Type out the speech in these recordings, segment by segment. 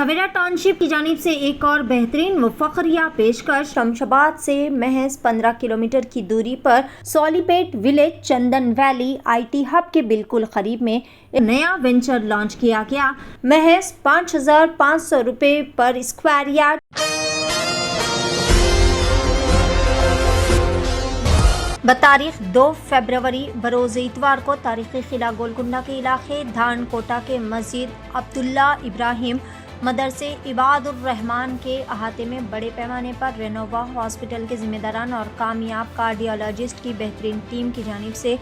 छवेरा township की जानिब से एक और बेहतरीन व फखरिया पेशकश। शमशाबाद से महज 15 किलोमीटर की दूरी पर Solipet village Chandan valley IT hub के बिल्कुल करीब में एक नया वेंचर लॉन्च किया गया। महज 5,500 रुपये पर स्क्वायर यार्ड। बतारीख 2 फरवरी बरोज़ इतवार को तारीखी किला गोलकुंडा के इलाके धान कोटा के मस्जिद अब्दुल्ला इब्राहिम मदरसे इबादुर रहमान के अहाते में बड़े पैमाने पर रेनोवा हॉस्पिटल के जिम्मेदारान और कामयाब कार्डियोलॉजिस्ट की बेहतरीन टीम की जानिब से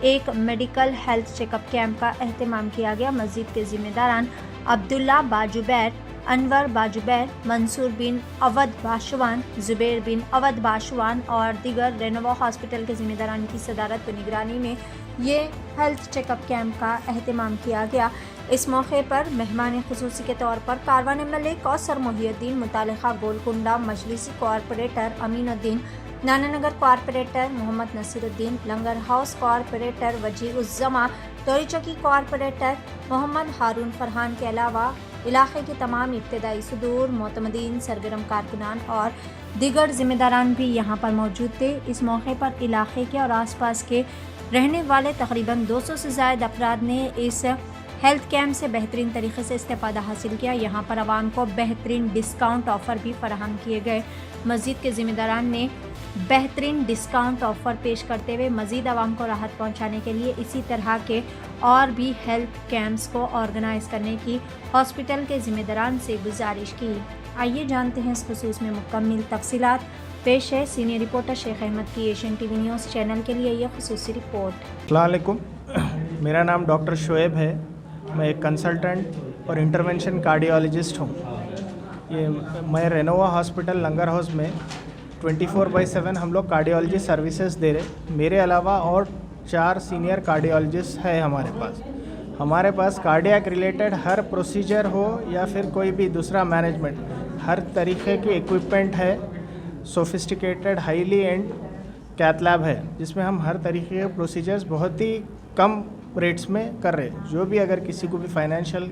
एक मेडिकल हेल्थ चेकअप कैंप का एहतमाम किया गया। मस्जिद के जिम्मेदारान अब्दुल्ला बाजुबैर, अनवर बाजुबैर, मंसूर बिन अवध बाशवान, जुबैर बिन अवध बाशवान और दीगर रेनोवा हॉस्पिटल के जिम्मेदारान की सदारत व निगरानी में ये हेल्थ चेकअप कैंप का एहतमाम किया गया। इस मौके पर मेहमान खुसूसी के तौर पर कारवान MLA कौसर मोहिउद्दीन, मुतालिका गोलकुंडा मजलिसी corporator Aminuddin, Nananagar corporator Mohammed Nasiruddin, Langar Houz corporator Waziuzzama, Tolichowki corporator Mohammed Haroon Farhan के अलावा इलाके के तमाम इब्तदाई सुदूर मोतमदीन, सरगर्म कारकुनान और दीगर जिम्मेदारान भी यहाँ पर मौजूद थे। इस मौके पर इलाके के और आसपास के रहने वाले तकरीबन 200 से ज़ायद अफराद ने इस हेल्थ कैंप से बेहतरीन तरीके से इस्तेफ़ादा हासिल किया। यहाँ पर आवाम को बेहतरीन डिस्काउंट ऑफ़र भी फराहम किए गए। मस्जिद के ज़िम्मेदारान ने बेहतरीन डिस्काउंट ऑफ़र पेश करते हुए मज़ीद आवाम को राहत पहुँचाने के लिए इसी तरह के और भी हेल्थ कैंप्स को ऑर्गेनाइज़ करने की हॉस्पिटल के ज़िम्मेदारान से गुजारिश की। आइए जानते हैं इस खुसूस में मुकम्मल तफसीलात। पेश है सीनियर रिपोर्टर शेख अहमद की एशियन TV न्यूज़ चैनल के लिए यह खुसूसी रिपोर्ट। अस्सलाम वालेकुम, मेरा नाम डॉक्टर शोएब है। मैं एक कंसल्टेंट और इंटरवेंशन कार्डियोलॉजिस्ट हूँ। ये मैं रेनोवा हॉस्पिटल लंगर हाउस में 24/7 हम लोग कार्डियोलॉजी सर्विसेज दे रहे। मेरे अलावा और 4 सीनियर कार्डियोलॉजिस्ट है हमारे पास। हमारे पास कार्डियक रिलेटेड हर प्रोसीजर हो या फिर कोई भी दूसरा मैनेजमेंट, हर तरीके की इक्विपमेंट है। Sophisticated highly and cath lab है जिसमें हम हर तरीके के प्रोसीजर्स बहुत ही कम रेट्स में कर रहे। जो भी अगर किसी को भी फाइनेंशियल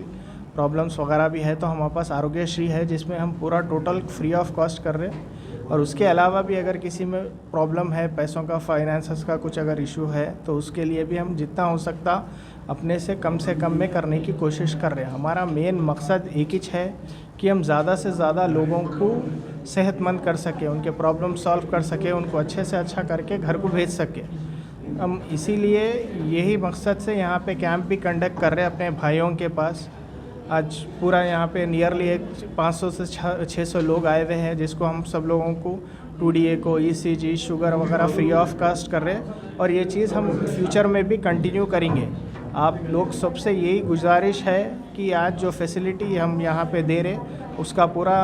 प्रॉब्लम्स वगैरह भी है तो हमारे पास आरोग्यश्री है जिसमें हम पूरा टोटल फ्री ऑफ कॉस्ट कर रहे हैं। और उसके अलावा भी अगर किसी में प्रॉब्लम है, पैसों का, फाइनेंसेस का कुछ अगर इशू है तो उसके लिए भी हम जितना हो सकता अपने से कम में करने की कोशिश कर रहे हैं। हमारा मेन मकसद एक ही है कि हम ज़्यादा से ज़्यादा लोगों को सेहतमंद कर सकें, उनके प्रॉब्लम सॉल्व कर सकें, उनको अच्छे से अच्छा करके घर को भेज सकें। हम इसीलिए यही मकसद से यहाँ पे कैंप भी कंडक्ट कर रहे हैं अपने भाइयों के पास। आज पूरा यहाँ पे नियरली 500 से 600 लोग आए हुए हैं जिसको हम सब लोगों को 2DA को ECG, शुगर वगैरह फ्री ऑफ कास्ट कर रहे हैं। और ये चीज़ हम फ्यूचर में भी कंटिन्यू करेंगे। आप लोग सबसे यही गुजारिश है कि आज जो फैसिलिटी हम यहाँ पे दे रहे उसका पूरा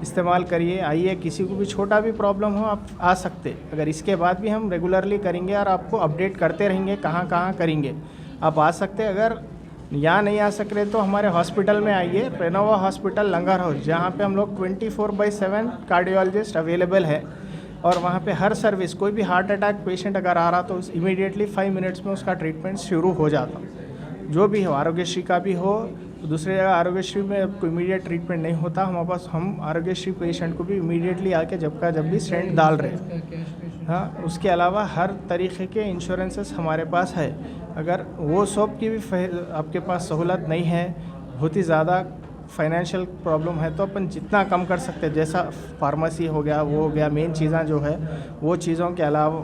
इस्तेमाल करिए। आइए, किसी को भी छोटा भी प्रॉब्लम हो आप आ सकते। अगर इसके बाद भी हम रेगुलरली करेंगे और आपको अपडेट करते रहेंगे कहाँ कहाँ करेंगे। आप आ सकते, अगर यहाँ नहीं आ सक रहे तो हमारे हॉस्पिटल में आइए, रेनोवा हॉस्पिटल लंगर हाउस, जहाँ पे हम लोग 24/7 कार्डियोलॉजिस्ट अवेलेबल है। और वहाँ पे हर सर्विस, कोई भी हार्ट अटैक पेशेंट अगर आ रहा तो इमीडिएटली 5 मिनट्स में उसका ट्रीटमेंट शुरू हो जाता। जो भी हो, आरोग्यश्री का भी हो तो दूसरी जगह आरोग्यश्री में कोई इमीडिएट ट्रीटमेंट नहीं होता। हमारे पास हम आरोग्यश्री पेशेंट को भी इमीडिएटली आके जब भी स्टेंट डाल रहे। हाँ, उसके अलावा हर तरीके के इंश्योरेंसेस हमारे पास है। अगर वो सब की भी आपके पास सहूलत नहीं है, बहुत ही ज़्यादा फाइनेंशियल प्रॉब्लम है, तो अपन जितना कम कर सकते हैं, जैसा फार्मेसी हो गया, वो हो गया, मेन चीज़ें जो है वो चीज़ों के अलावा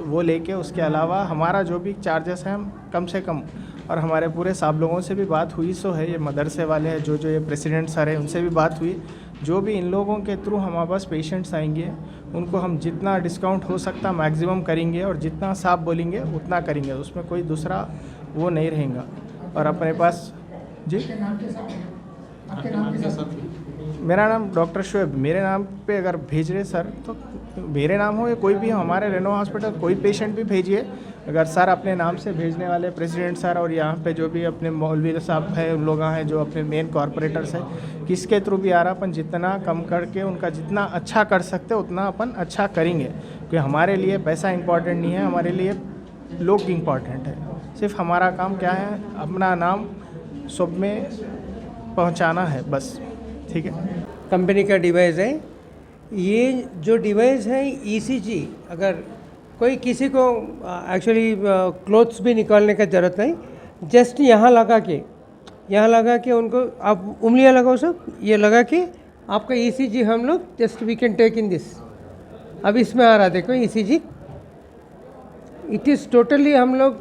वो लेके उसके अलावा हमारा जो भी चार्जेस हैं हम कम से कम। और हमारे पूरे साहब लोगों से भी बात हुई सो है, ये मदरसे वाले हैं, जो ये प्रेसिडेंट सर हैं, उनसे भी बात हुई। जो भी इन लोगों के थ्रू हमारे पास पेशेंट्स आएंगे उनको हम जितना डिस्काउंट हो सकता मैक्सिमम करेंगे और जितना साफ बोलेंगे उतना करेंगे। उसमें कोई दूसरा वो नहीं रहेगा। और अपने पास जी, मेरा नाम डॉक्टर शोएब। मेरे नाम पे अगर भेज रहे सर तो मेरे नाम हो या कोई भी हो, हमारे रेनोवा हॉस्पिटल कोई पेशेंट भी भेजिए। अगर सर अपने नाम से भेजने वाले प्रेसिडेंट सर और यहाँ पे जो भी अपने मौलवी साहब हैं, उन लोग हैं जो अपने मेन कॉरपोरेटर्स हैं, किसके थ्रू भी आ रहा, अपन जितना कम करके उनका जितना अच्छा कर सकते उतना अपन अच्छा करेंगे। क्योंकि हमारे लिए पैसा इंपॉर्टेंट नहीं है, हमारे लिए लोग इंपॉर्टेंट है। सिर्फ हमारा काम क्या है, अपना नाम सब में पहुंचाना है बस। ठीक है। कंपनी का डिवाइस है। ये जो डिवाइस है ईसीजी, अगर कोई किसी को एक्चुअली क्लोथ्स भी निकालने का ज़रूरत नहीं, जस्ट यहाँ लगा के उनको आप उंगलियाँ लगाओ सब, ये लगा के आपका ईसीजी हम लोग just we can take in this. अब इसमें आ रहा देखो ईसीजी, इट इज़ टोटली हम लोग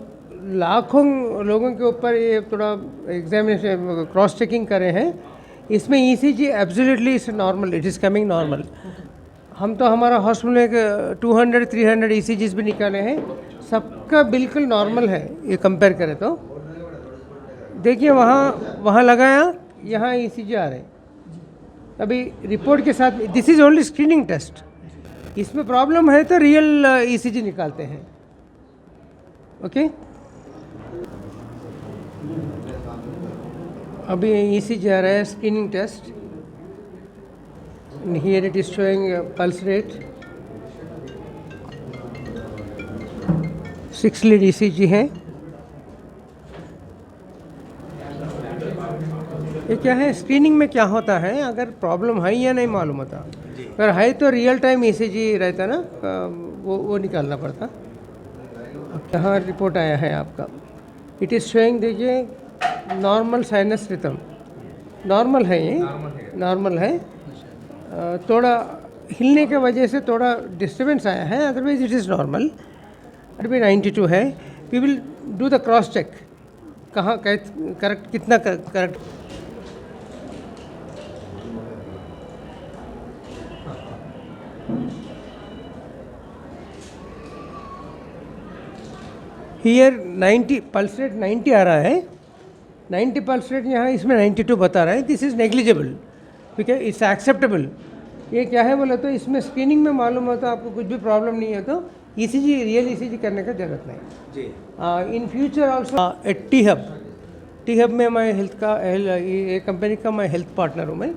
लाखों लोगों के ऊपर ये थोड़ा एग्जामिनेशन क्रॉस चेकिंग करे हैं। इसमें ECG absolutely is normal, it is coming normal. हम तो हमारा हॉस्पिटल में 200-300 ईसीजीज भी निकाले हैं, सबका बिल्कुल नॉर्मल है। ये कंपेयर करें तो देखिए वहाँ लगाया, यहाँ ईसीजी आ रहे हैं। अभी रिपोर्ट के साथ this is only screening test, इसमें प्रॉब्लम है तो रियल ईसीजी निकालते हैं। ओके अभी ईसीजी आ रहा है, screening test. Here it is showing pulse rate, 6 lead ECG है। ये क्या है, स्क्रीनिंग में क्या होता है, अगर प्रॉब्लम है या नहीं मालूम होता, अगर है तो रियल टाइम ईसीजी रहता ना, वो निकालना पड़ता। यहाँ रिपोर्ट आया है आपका, इट इज़ शोइंग देखिए नॉर्मल साइनस रिथम, नॉर्मल है, ये नॉर्मल है। थोड़ा हिलने के वजह से थोड़ा डिस्टर्बेंस आया है, अदरवाइज इट इज़ नॉर्मल। अभी 92 है। We will do the cross check, कहाँ करेक्ट, कितना करेक्ट। हियर 90 पल्स रेट 90 आ रहा है, 90 पल्स रेट यहाँ इसमें 92 बता रहा है। दिस इज़ नेग्लिजिबल, ठीक है, इट्स एक्सेप्टेबल। ये क्या है बोले तो इसमें स्क्रीनिंग में मालूम हो तो आपको कुछ भी प्रॉब्लम नहीं है तो ईसीजी, रियल ईसीजी करने का ज़रूरत नहीं जी। In future also at T hub में मैं हेल्थ का ये कंपनी का मैं हेल्थ पार्टनर हूँ मैं।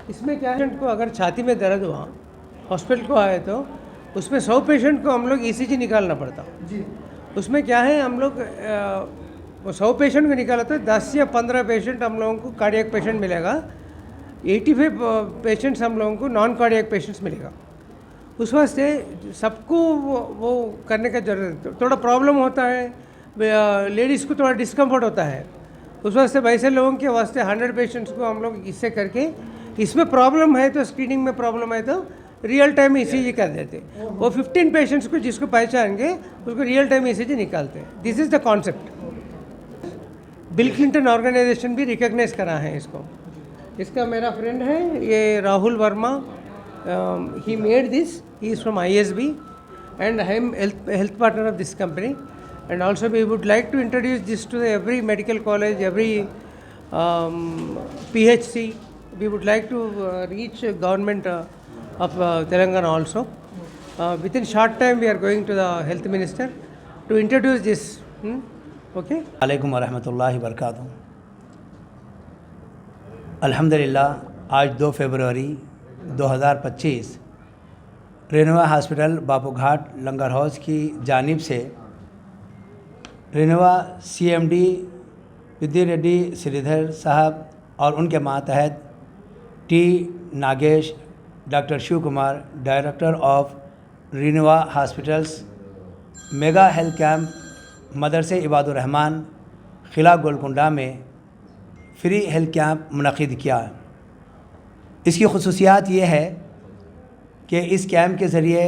इसमें क्या है, पेशेंट को अगर छाती में दर्द हुआ, हॉस्पिटल को आए तो उसमें 100 पेशेंट को हम लोग ईसीजी निकालना पड़ता जी। उसमें क्या है, हम लोग 100 पेशेंट को निकाला तो 10 या 15 पेशेंट हम लोगों को कार्डियक पेशेंट मिलेगा, 85 पेशेंट्स हम लोगों को नॉन कार्डियक पेशेंट्स मिलेगा। उस वास्ते सबको वो करने का जरूरत है। थोड़ा प्रॉब्लम होता है, लेडीज़ को थोड़ा डिस्कम्फर्ट होता है, उस वास्ते वैसे लोगों के वास्ते 100 पेशेंट्स को हम लोग इससे करके, इसमें प्रॉब्लम है तो स्क्रीनिंग में प्रॉब्लम है तो रियल टाइम ईसीजी कर देते। वो 15 पेशेंट्स को जिसको पहचानेंगे उसको रियल टाइम ईसीजी निकालते हैं। This is the concept. Bill Clinton organization भी रिकॉग्नाइज करा है इसको। इसका मेरा फ्रेंड है ये Rahul Verma, he made this, he is from ISB and I am health partner of this company, and also we would like to introduce this to every medical college, every PHC. We would like to reach government of Telangana also. Within short time we are going to the health minister to introduce this. Okay. अलैकुम वरहमतुल्लाहि वबरकातुहू। अल्हम्दुलिल्लाह आज 2 फरवरी 2025 रेनवा hospital बापूघाट लंगर house की जानिब से रेनवा CMD विद्या रेड्डी श्रीधर साहब और उनके मातहत T Nagesh, doctor Shiv Kumar, director of Renova hospitals, mega health camp मदरसे इबादुर रहमान किला गोलकुंडा में फ्री हेल्थ कैंप मुनक़िद किया। इसकी खुसूसियात ये है कि इस कैंप के ज़रिए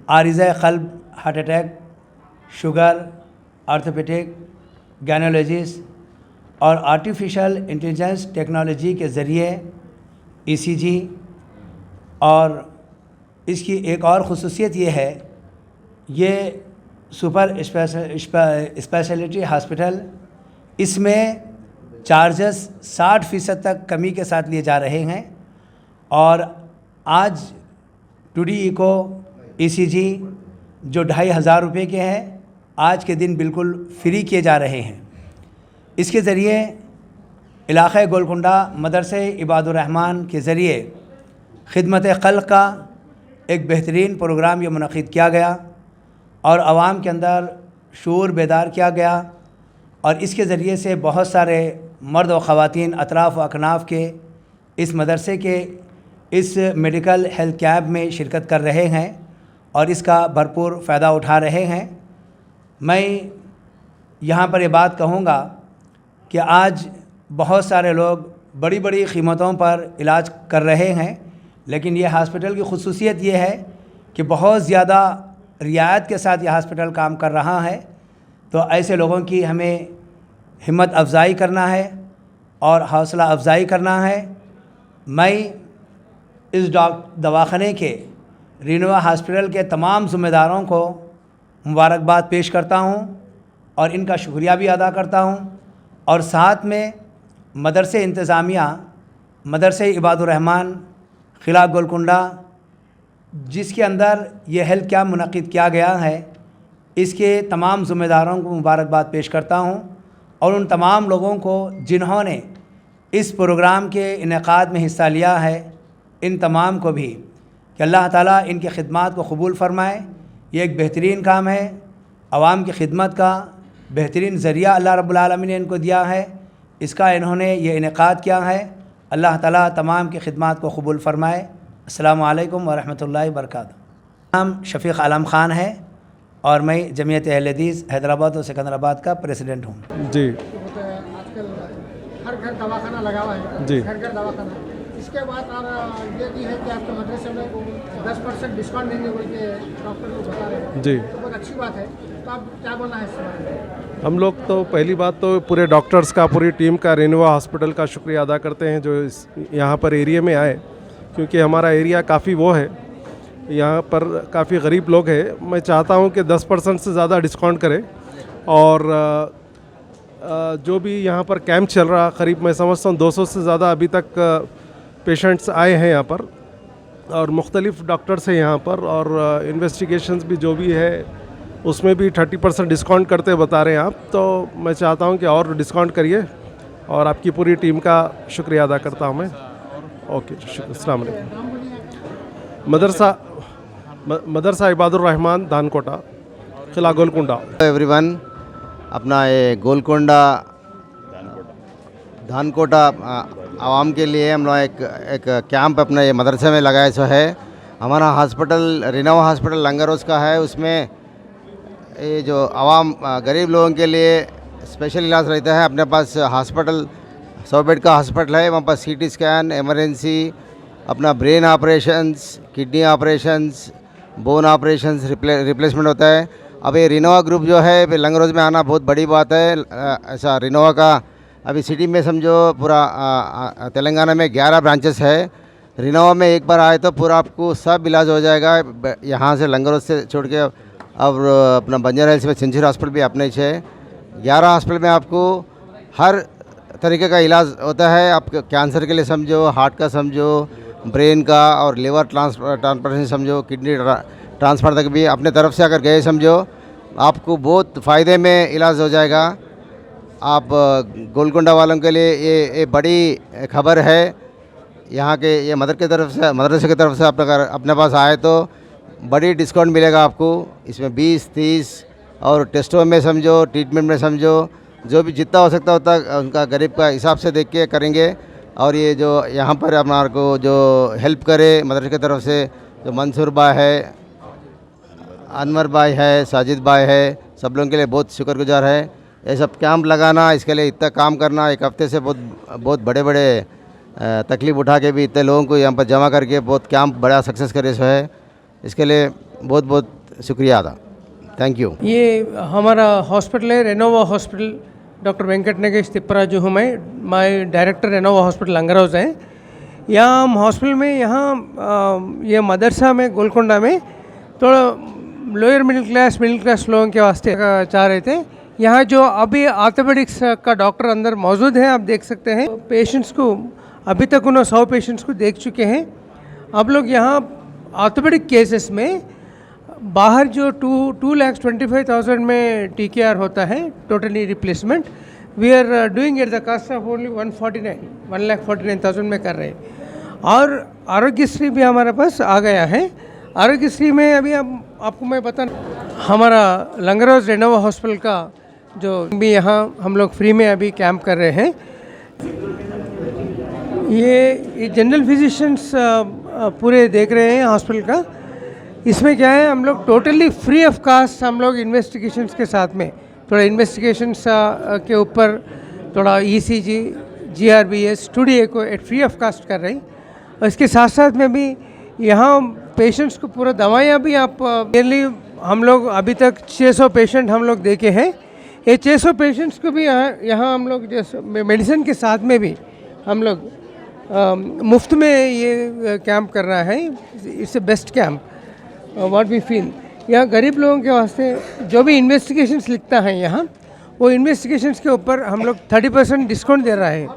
आरिज़ा क़ल्ब, heart attack, sugar, orthopaedic, gynaecologist और आर्टिफिशियल इंटेलिजेंस टेक्नोलॉजी के ज़रिए ECG, और इसकी एक और ख़ुसूसियत ये है, ये सुपर स्पेशलिटी हॉस्पिटल, इसमें चार्जेस 60% तक कमी के साथ लिए जा रहे हैं और आज 2D इको ECG जो 2500 रुपये के हैं आज के दिन बिल्कुल फ्री किए जा रहे हैं। इसके ज़रिए इलाक़ा गोलकुंडा मदरसे इबादुर रहमान के ज़रिए खिदमत खल्क़ का एक बेहतरीन प्रोग्राम ये मुनक़िद किया गया और आवाम के अंदर शूर बेदार किया गया और इसके ज़रिए से बहुत सारे मर्द व ख़वातीन अतराफ़ व अकनाफ़ के इस मदरसे के इस मेडिकल हेल्थ कैंप में शिरकत कर रहे हैं और इसका भरपूर फ़ायदा उठा रहे हैं। मैं यहाँ पर ये बात कहूँगा कि आज बहुत सारे लोग बड़ी बड़ी कीमतों पर इलाज कर रहे हैं, लेकिन ये हॉस्पिटल की खुसूसियत ये है कि बहुत ज़्यादा रियायत के साथ ये हॉस्पिटल काम कर रहा है। तो ऐसे लोगों की हमें हिम्मत अफजाई करना है और हौसला अफजाई करना है। मैं इस दवाखाने के रिनोवा हॉस्पिटल के तमाम ज़िम्मेदारों को मुबारकबाद पेश करता हूँ और इनका शुक्रिया भी अदा करता हूँ। और साथ में मदरसे इंतज़ामिया, मदरसे इबादुर्रहमान क़िला गोलकुंडा, जिसके अंदर ये हेल्थ कैंप मुनक़िद किया गया है, इसके तमाम ज़िम्मेदारों को मुबारकबाद पेश करता हूँ और उन तमाम लोगों को जिन्होंने इस प्रोग्राम के इनेकाद में हिस्सा लिया है, इन तमाम को भी कि अल्लाह ताला इनकी खिदमत को कबूल फ़रमाए। ये एक बेहतरीन काम है, आवाम की खिदमत का बेहतरीन ज़रिया अल्लाह रब्बुल आलमीन ने इनको दिया है, इसका इन्होंने ये इनेकाद किया है। अल्लाह ताला तमाम की खिदमत को कबूल फ़रमाए। अस्सलामु अलैकुम व रहमतुल्लाहि व बरकातुहू। नाम शफ़ीक़ आलम ख़ान है और मैं जमीयत अहले हदीस हैदराबाद और सिकंदराबाद का प्रेसिडेंट हूँ। जी, आजकल हर घर दवाखाना लगा हुआ है, जी। घर घर दवाखाना। इसके बाद और ये भी है कि आपके मदरसे में 10% डिस्काउंट देंगे बोल के डॉक्टर लोग बता रहे हैं। जी। तो बहुत अच्छी बात है। तो आप क्या बोलना है इस बारे में? हम लोग तो पहली बात तो पूरे डॉक्टर्स का, पूरी टीम का, रिनोवा हॉस्पिटल का शुक्रिया अदा करते हैं जो यहाँ पर एरिया में आए, क्योंकि हमारा एरिया काफ़ी वो है, यहाँ पर काफ़ी गरीब लोग हैं। मैं चाहता हूँ कि 10% से ज़्यादा डिस्काउंट करें और जो भी यहाँ पर कैंप चल रहा, करीब मैं समझता हूँ 200 से ज़्यादा अभी तक पेशेंट्स आए हैं यहाँ पर और मुख्तलिफ़ डॉक्टर्स हैं यहाँ पर, और इन्वेस्टिगेशंस भी जो भी है उसमें भी 30% डिस्काउंट करते बता रहे हैं आप। तो मैं चाहता हूँ कि और डिस्काउंट करिए और आपकी पूरी टीम का शुक्रिया अदा करता हूँ मैं। ओके, अस्सलाम वालेकुम। मदरसा इबादुर्रहमान धानकोटा, क़िला गोलकुंडा। एवरीवन, अपना ये गोलकुंडा धानकोटा आवाम के लिए हम लोग एक कैंप अपने ये मदरसे में लगाए सो है। हमारा hospital Renova hospital Langar house का है, उसमें ये जो आवाम गरीब लोगों के लिए स्पेशल इलाज रहता है। अपने पास हॉस्पिटल 100 बेड का हॉस्पिटल है, वहाँ पर CT स्कैन, एमरजेंसी, अपना brain operations, kidney operations, bone operations replacement होता है। अब ये रिनोवा ग्रुप जो है लंगर हाउस में आना बहुत बड़ी बात है। ऐसा रिनोवा का अभी सिटी में समझो पूरा तेलंगाना में 11 ब्रांचेस है। रिनोवा में एक बार आए तो पूरा आपको सब इलाज हो जाएगा। यहाँ से लंगर हाउस से छोड़ के अब अपना बंजारा हिल्स में सेंचुरी हॉस्पिटल भी अपने है। 11 हॉस्पिटल में आपको हर तरीके का इलाज होता है। आप कैंसर के लिए समझो, हार्ट का समझो, ब्रेन का और लिवर ट्रांसप्लांटेशन समझो, किडनी ट्रांसफर तक भी अपने तरफ से अगर गए समझो, आपको बहुत फ़ायदे में इलाज हो जाएगा। आप गोलकुंडा वालों के लिए ये बड़ी खबर है। यहाँ के ये मदरसे की तरफ से अपने पास आए तो बड़ी डिस्काउंट मिलेगा आपको। इसमें 20-30 और टेस्टों में समझो, ट्रीटमेंट में समझो, जो भी जितना हो सकता होता उनका गरीब का हिसाब से देख के करेंगे। और ये जो यहाँ पर अपना को जो हेल्प करे मदरसे की तरफ से, जो मंसूर भाई है, अनवर भाई है, साजिद भाई है, सब लोगों के लिए बहुत शुक्रगुजार है। ये सब कैंप लगाना, इसके लिए इतना काम करना, एक हफ्ते से बहुत बड़े बड़े तकलीफ़ उठा के भी इतने लोगों को यहाँ पर जमा करके बहुत कैंप बड़ा सक्सेस करे सो है। इसके लिए बहुत बहुत शुक्रिया अदा, थैंक यू। ये हमारा हॉस्पिटल है Renova hospital, doctor Venkat Nagesh Tipparaju हूँ मैं director Renova hospital Langar Houz है। यहाँ हम हॉस्पिटल में यहाँ ये मदरसा में गोलकुंडा में थोड़ा लोअर मिडिल क्लास लोगों के वास्ते चाह रहे थे। यहाँ जो अभी ऑर्थोपेडिक्स का डॉक्टर अंदर मौजूद है, आप देख सकते हैं। पेशेंट्स को अभी तक उन्होंने 100 पेशेंट्स को देख चुके हैं। आप लोग यहाँ ऑर्थोपेडिक केसेस में बाहर जो 2,25,000 में TKR होता है, totally replacement, we are doing at the cost of only 1,49,000 में कर रहे हैं। और आरोग्यश्री भी हमारे पास आ गया है। आरोग्यश्री में अभी आपको मैं बता, हमारा लंगर हाउस रेनोवा हॉस्पिटल का जो भी यहाँ हम लोग फ्री में अभी कैंप कर रहे हैं। ये जनरल फिजिशियंस पूरे देख रहे हैं हॉस्पिटल का। इसमें क्या है, हम लोग टोटली फ्री ऑफ कास्ट हम लोग इन्वेस्टिगेशंस के साथ में थोड़ा इन्वेस्टिगेशंस के ऊपर थोड़ा ECG, GRBS, 2D को फ्री ऑफ कास्ट कर रहे हैं। और इसके साथ साथ में भी यहाँ पेशेंट्स को पूरा दवाइयाँ भी आप मेनली हम लोग अभी तक 600 पेशेंट हम लोग देखे हैं। ये 600 पेशेंट्स को भी यहाँ हम लोग जैसे मेडिसिन के साथ में भी हम लोग मुफ्त में ये कैंप कर रहा है। It's a best camp what we feel. यहाँ गरीब लोगों के वास्ते जो भी इन्वेस्टिगेशंस लिखता है यहाँ, वो इन्वेस्टिगेशंस के ऊपर हम लोग 30% डिस्काउंट दे रहा है।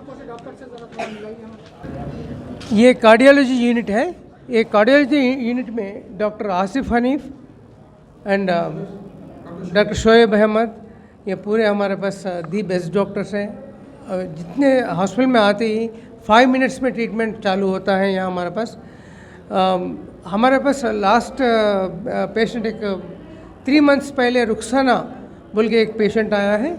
ये कार्डियोलॉजी यूनिट है। ये कार्डियोलॉजी यूनिट में doctor Asif Hanif and doctor Shoaib Ahmed, ये पूरे हमारे पास दी बेस्ट डॉक्टर्स हैं। जितने हॉस्पिटल में आते ही 5 मिनट्स में ट्रीटमेंट चालू होता है यहाँ हमारे पास। हमारे पास लास्ट पेशेंट एक 3 मंथ्स पहले रुखसाना बोल के एक पेशेंट आया है।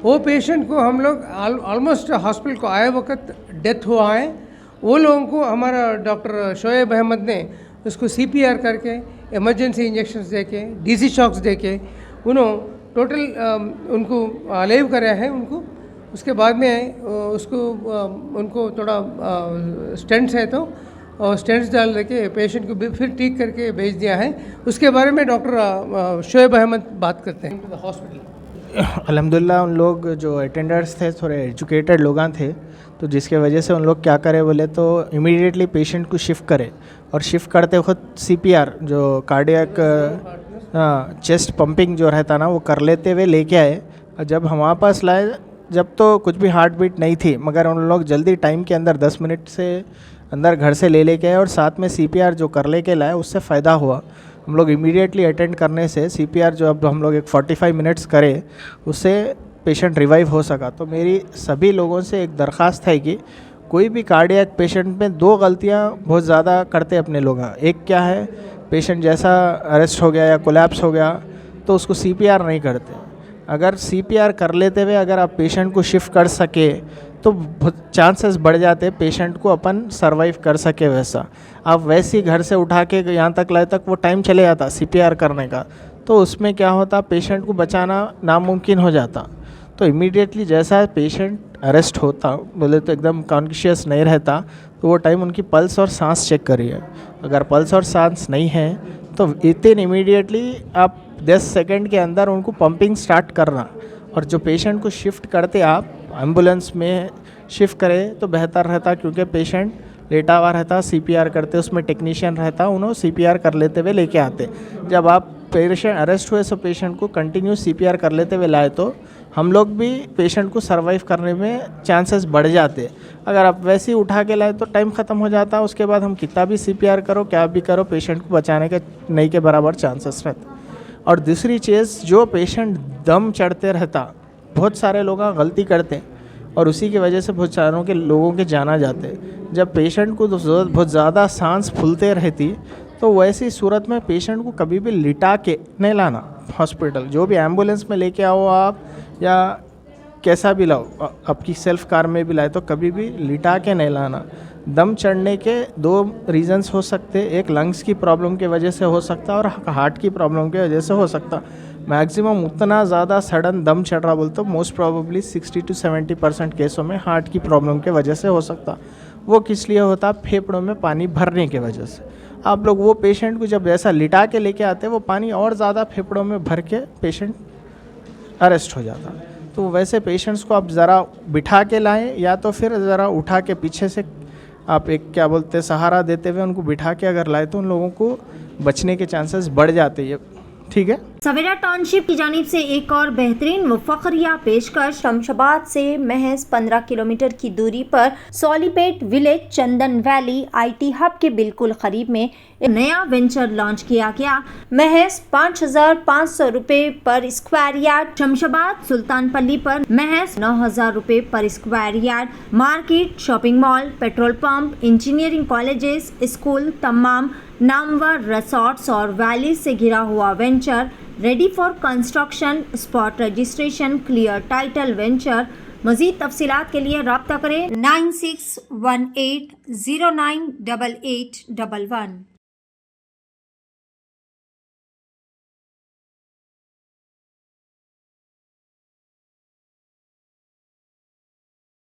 वो पेशेंट को हम लोग ऑलमोस्ट हॉस्पिटल को आए वक्त डेथ हुआ है। वो लोगों को हमारा डॉक्टर शोएब अहमद ने उसको CPR करके इमरजेंसी इंजेक्शंस दे के DC शॉक्स दे के उन्होंने टोटल उनको अलेव कराया है उनको। उसके बाद में उसको उनको थोड़ा स्टेंट्स है तो स्टेंट्स डाल के पेशेंट को फिर ठीक करके भेज दिया है। उसके बारे में डॉक्टर शोएब अहमद बात करते हैं। हॉस्पिटल अल्हम्दुलिल्लाह उन लोग जो अटेंडर्स थे थोड़े एजुकेटेड लोग थे, तो जिसके वजह से उन लोग क्या करे बोले तो इमीडिएटली पेशेंट को शिफ्ट करे, और शिफ्ट करते वक्त CPR जो कार्डियक चेस्ट पंपिंग जो रहता ना वो कर लेते हुए लेके आए। और जब हमारे पास लाए, जब तो कुछ भी हार्ट बीट नहीं थी, मगर उन लोग जल्दी टाइम के अंदर 10 मिनट से अंदर घर से ले लेके आए और साथ में CPR जो कर लेके लाए उससे फ़ायदा हुआ। हम लोग इमीडिएटली अटेंड करने से CPR जो अब हम लोग एक 45 मिनट्स करें उससे पेशेंट रिवाइव हो सका। तो मेरी सभी लोगों से एक दरख्वास्त है कि कोई भी कार्डियक पेशेंट में 2 गलतियां बहुत ज़्यादा करते अपने लोग। एक क्या है, पेशेंट जैसा अरेस्ट हो गया या कोलैप्स हो गया तो उसको CPR नहीं करते। अगर CPR कर लेते हुए अगर आप पेशेंट को शिफ्ट कर सके तो चांसेस बढ़ जाते पेशेंट को अपन सरवाइव कर सके। वैसा आप वैसे ही घर से उठा के यहाँ तक लाए तक वो टाइम चले जाता CPR करने का, तो उसमें क्या होता पेशेंट को बचाना नामुमकिन हो जाता। तो इमीडिएटली जैसा पेशेंट अरेस्ट होता बोले तो एकदम कॉन्शियस नहीं रहता, तो वो टाइम उनकी पल्स और सांस चेक करिए। अगर पल्स और सांस नहीं है तो इतने इमीडिएटली आप 10 सेकंड के अंदर उनको पंपिंग स्टार्ट करना। और जो पेशेंट को शिफ्ट करते आप एम्बुलेंस में शिफ्ट करें तो बेहतर रहता, क्योंकि पेशेंट लेटा हुआ रहता, CPR करते उसमें टेक्नीशियन रहता, उन्होंने CPR कर लेते हुए लेके आते। जब आप पेशेंट अरेस्ट हुए तो पेशेंट को कंटिन्यू CPR कर लेते हुए लाए तो हम लोग भी पेशेंट को सरवाइव करने में चांसेस बढ़ जाते। अगर आप वैसे ही उठा के लाए तो टाइम ख़त्म हो जाता, उसके बाद हम कितना भी CPR करो क्या भी करो पेशेंट को बचाने के नहीं के बराबर चांसेस रहते। और दूसरी चीज़, जो पेशेंट दम चढ़ते रहता, बहुत सारे लोग गलती करते और उसी की वजह से बहुत सारों के लोगों के जाना जाते। जब पेशेंट को बहुत ज़्यादा सांस फूलते रहती तो वैसी सूरत में पेशेंट को कभी भी लिटा के नहीं लाना हॉस्पिटल। जो भी एम्बुलेंस में लेके आओ आप या कैसा भी लाओ, आपकी सेल्फ कार में भी लाए तो कभी भी लिटा के नहीं लाना। दम चढ़ने के 2 रीज़न्स हो सकते, एक लंग्स की प्रॉब्लम की वजह से हो सकता और हार्ट की प्रॉब्लम की वजह से हो सकता। मैक्सिमम उतना ज़्यादा सडन दम चढ़ रहा बोलते मोस्ट प्रॉबेबली 60 to 70% केसों में हार्ट की प्रॉब्लम की वजह से हो सकता। वो किस लिए होता, फेफड़ों में पानी भरने की वजह से। आप लोग वो पेशेंट को जब ऐसा लिटा के लेके आते वो पानी और ज़्यादा फेफड़ों में भर के पेशेंट अरेस्ट हो जाता। तो वैसे पेशेंट्स को आप ज़रा बिठा के लाएं या तो फिर ज़रा उठा के पीछे से आप एक क्या बोलते सहारा देते हुए उनको बिठा के अगर लाए तो उन लोगों को बचने के चांसेस बढ़ जाते हैं। ठीक है। सवेरा टाउनशिप की जानिब से एक और बेहतरीन व फखरिया पेशकश। शमशाबाद से महज 15 किलोमीटर की दूरी पर Solipet village Chandan valley IT hub के बिल्कुल करीब में एक नया वेंचर लॉन्च किया गया। महज 5,500 रुपए पर स्क्वायर यार्ड। शमशाबाद सुल्तानपल्ली पर महज 9,000 रुपए पर square yard. Market, shopping mall, petrol pump, engineering colleges, school, तमाम नामवर रिसोर्ट्स और वैली से घिरा हुआ venture ready for construction. Spot registration, clear title venture मज़ीद तफसीलात के लिए रब्ता करें 9618098811।